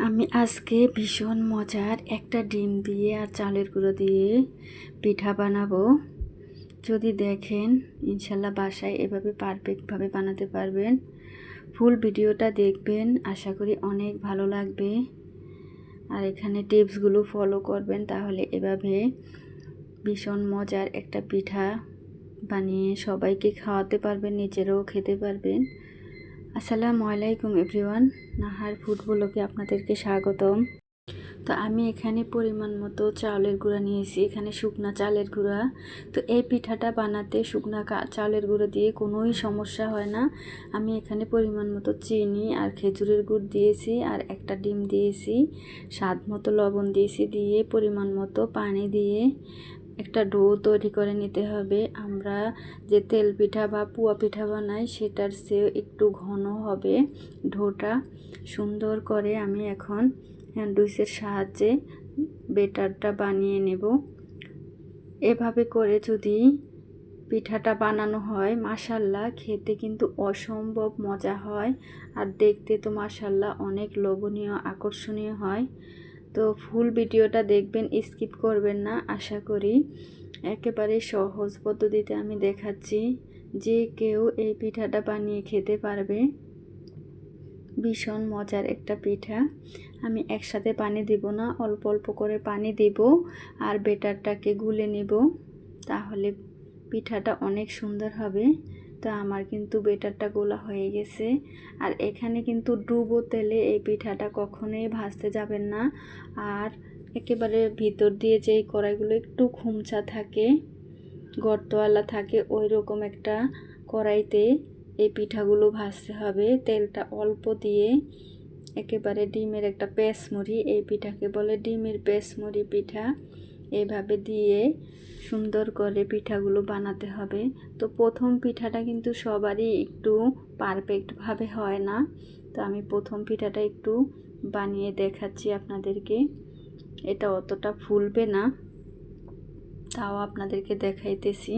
আমি আজকে ভীষণ মজার একটা ডিম দিয়ে আর চালের গুঁড়ো দিয়ে পিঠা বানাবো। যদি দেখেন ইনশাল্লাহ বাসায় এভাবে পারফেক্টভাবে বানাতে পারবেন। ফুল ভিডিওটা দেখবেন, আশা করি অনেক ভালো লাগবে। আর এখানে টিপসগুলো ফলো করবেন, তাহলে এভাবে ভীষণ মজার একটা পিঠা বানিয়ে সবাইকে খাওয়াতে পারবেন, নিজেরাও খেতে পারবেন। আসসালামু আলাইকুম এভরিওয়ান, নাহার ফুড ব্লগে আপনাদেরকে স্বাগতম। তো আমি এখানে পরিমাণ মতো চালের গুঁড়া নিয়েছি, এখানে শুকনা চালের গুঁড়া। তো এই পিঠাটা বানাতে শুকনা চালের গুঁড়ো দিয়ে কোনোই সমস্যা হয় না। আমি এখানে পরিমাণ মতো চিনি আর খেজুরের গুড় দিয়েছি, আর একটা ডিম দিয়েছি, স্বাদ মতো লবণ দিয়েছি, দিয়ে পরিমাণ মতো পানি দিয়ে একটা ডো তৈরি করে নিতে হবে। আমরা যে তেল পিঠা বা পুয়া পিঠা বানাই সেটার চেয়েও একটু ঘন হবে ডোটা। সুন্দর করে আমি এখন হ্যান্ড উইচের সাহায্যে বেটারটা বানিয়ে নেব। এভাবে করে যদি পিঠাটা বানানো হয় মাশাল্লাহ, খেতে কিন্তু অসম্ভব মজা হয়, আর দেখতে তো মাশাল্লাহ অনেক লোভনীয় আকর্ষণীয় হয়। তো ফুল ভিডিওটা দেখবেন, স্কিপ করবেন না। আশা করি একেবারে সহজ পদ্ধতিতে আমি দেখাচ্ছি, যে কেউ এই পিঠাটা বানিয়ে খেতে পারবে। ভীষণ মজার একটা পিঠা। আমি একসাথে পানি দিব না, অল্প অল্প করে পানি দিব আর বেটারটাকে গুলে নেব, তাহলে পিঠাটা অনেক সুন্দর হবে। তো আমার কিন্তু বেটারটা গোলা হয়ে গেছে। আর এখানে কিন্তু ডুবো তেলে এই পিঠাটা কখনোই ভাজতে যাবেন না। আর একেবারে ভিতর দিয়ে যেই কড়াইগুলো একটু খুমচা থাকে, গর্তওয়ালা থাকে, ওই রকম একটা কড়াইতে এই পিঠাগুলো ভাজতে হবে। তেলটা অল্প দিয়ে একেবারে ডিমের একটা পেঁচমুড়ি, এই পিঠাকে বলে ডিমের পেঁচমুড়ি পিঠা, এইভাবে দিয়ে সুন্দর করে পিঠাগুলো বানাতে হবে। তো প্রথম পিঠাটা কিন্তু সবারই একটু পারফেক্টভাবে হয় না। তো আমি প্রথম পিঠাটা একটু বানিয়ে দেখাচ্ছি আপনাদেরকে। এটা অতটা ফুলবে না, তাও আপনাদেরকে দেখাইতেছি।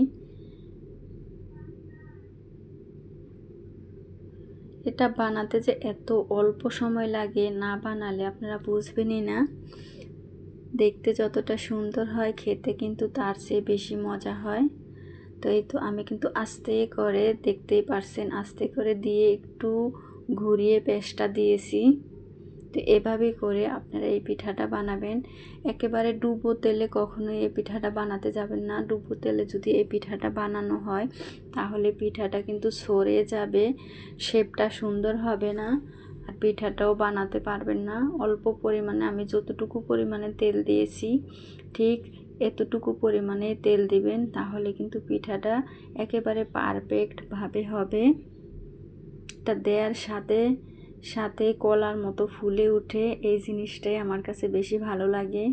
এটা বানাতে যে এত অল্প সময় লাগে, না বানালে আপনারা বুঝবেনই না। দেখতে যতটা সুন্দর হয়, খেতে কিন্তু তার চেয়ে বেশি মজা হয়। তো এই তো আমি কিন্তু আস্তে করে, দেখতেই পারছেন, আস্তে করে দিয়ে একটু ঘুরিয়ে পেস্টটা দিয়েছি। তো এভাবেই করে আপনারা এই পিঠাটা বানাবেন। একেবারে ডুবো তেলে কখনোই এই পিঠাটা বানাতে যাবেন না। ডুবো তেলে যদি এই পিঠাটা বানানো হয় তাহলে পিঠাটা কিন্তু সরে যাবে, শেপটা সুন্দর হবে না, আর পিঠাটাও বানাতে পারবেন না। অল্প পরিমাণে, আমি যতটুকু পরিমাণে তেল দিয়েছি ঠিক এতটুকু পরিমাণে তেল দিবেন, তাহলে কিন্তু পিঠাটা একেবারে পারফেক্টভাবে হবে। এটা দেওয়ার সাথে সাথে কলার মতো ফুলে ওঠে, এই জিনিসটাই আমার কাছে বেশি ভালো লাগে।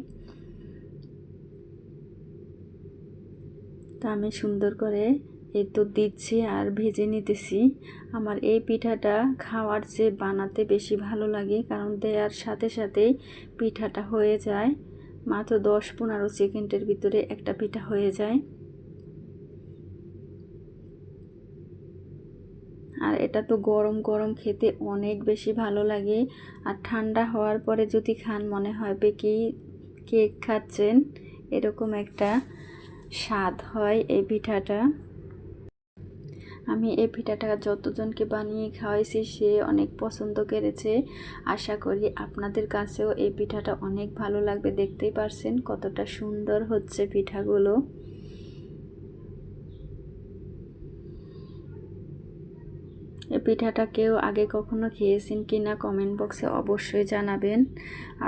তা আমি সুন্দর করে এই তো দিচ্ছি আর ভেজে নিতেছি। আমার এই পিঠাটা খাওয়ার চেয়ে বানাতে বেশি ভালো লাগে, কারণ দেওয়ার সাথে সাথেই পিঠাটা হয়ে যায়। মাত্র 10-15 সেকেন্ডের ভিতরে একটা পিঠা হয়ে যায়। আর এটা তো গরম গরম খেতে অনেক বেশি ভালো লাগে। আর ঠান্ডা হওয়ার পরে যদি খান, মনে হবে কি কেক খাচ্ছেন, এরকম একটা স্বাদ হয় এই পিঠাটা। আমি এই পিঠাটা যতজনকে বানিয়ে খাওয়াইছি সে অনেক পছন্দ করেছে। আশা করি আপনাদের কাছেও এই পিঠাটা অনেক ভালো লাগবে। দেখতেই পারছেন কতটা সুন্দর হচ্ছে পিঠাগুলো। এই পিঠাটা কেউ আগে কখনো খেয়েছেন কিনা কমেন্ট বক্সে অবশ্যই জানাবেন।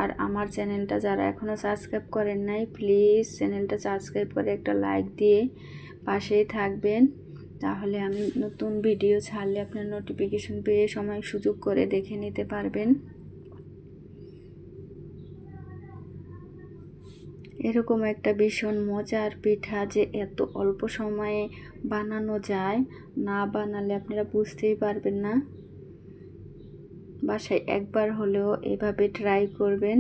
আর আমার চ্যানেলটা যারা এখনও সাবস্ক্রাইব করেন নাই, প্লিজ চ্যানেলটা সাবস্ক্রাইব করে একটা লাইক দিয়ে পাশেই থাকবেন, তাহলে আমি নতুন ভিডিও ছাড়লে আপনার নোটিফিকেশন পেয়ে সময় সুযোগ করে দেখে নিতে পারবেন। এরকম একটা ভীষণ মজার পিঠা যে এত অল্প সময়ে বানানো যায়, না বানালে আপনারা বুঝতেই পারবেন না। বাসায় একবার হলেও এভাবে ট্রাই করবেন।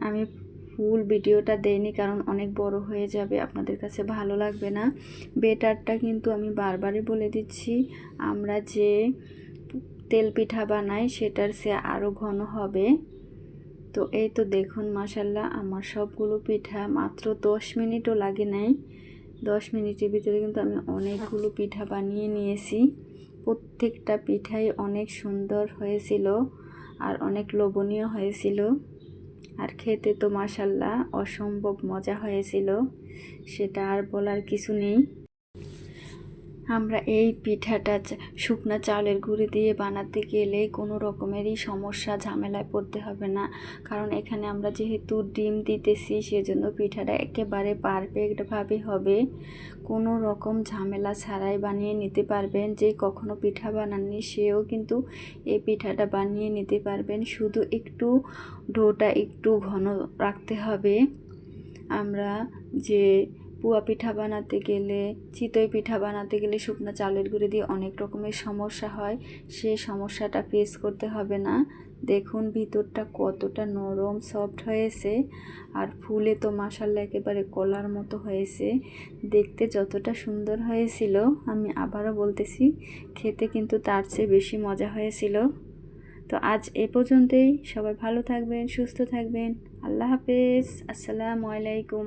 আমি ফুল ভিডিওটা দেইনি কারণ অনেক বড় হয়ে যাবে, আপনাদের কাছে ভালো লাগবে না। বেটারটা কিন্তু আমি বারবারই বলে দিচ্ছি, আমরা যে তেল পিঠা বানাই সেটার সে আরও ঘন হবে। তো এই তো দেখুন মাশাল্লাহ আমার সবগুলো পিঠা মাত্র 10 মিনিটও লাগে নাই। 10 মিনিটের ভিতরে কিন্তু আমি অনেকগুলো পিঠা বানিয়ে নিয়েছি। প্রত্যেকটা পিঠাই অনেক সুন্দর হয়েছিল আর অনেক লোভনীয় হয়েছিল, আর খেতে তো মাশাল্লাহ অসম্ভব মজা হয়েছিল, সেটা আর বলার কিছু নেই। আমরা এই পিঠাটা শুকনো চালের গুঁড়ি দিয়ে বানাতে গেলে কোনো রকমেরই সমস্যা ঝামেলায় পড়তে হবে না, কারণ এখানে আমরা যেহেতু ডিম দিতেছি সেজন্য পিঠাটা একেবারে পারফেক্টভাবে হবে। কোনো রকম ঝামেলা ছাড়াই বানিয়ে নিতে পারবেন। যে কখনো পিঠা বানাননি সেও কিন্তু এই পিঠাটা বানিয়ে নিতে পারবেন। শুধু একটু ডোটা একটু ঘন রাখতে হবে। আমরা যে পুয়া পিঠা বানাতে গেলে, চিতই পিঠা বানাতে গেলে শুকনো চালের গুঁড়ি দিয়ে অনেক রকমের সমস্যা হয়, সেই সমস্যাটা ফেস করতে হবে না। দেখুন ভিতরটা কতটা নরম সফট হয়েছে, আর ফুলে তো মাশাল্লাহ একেবারে কলার মতো হয়েছে। দেখতে যতটা সুন্দর হয়েছিল, আমি আবারও বলতেছি খেতে কিন্তু তার চেয়ে বেশি মজা হয়েছিল। তো আজ এ পর্যন্তই। সবাই ভালো থাকবেন, সুস্থ থাকবেন। আল্লাহ হাফেজ। আসসালামু আলাইকুম।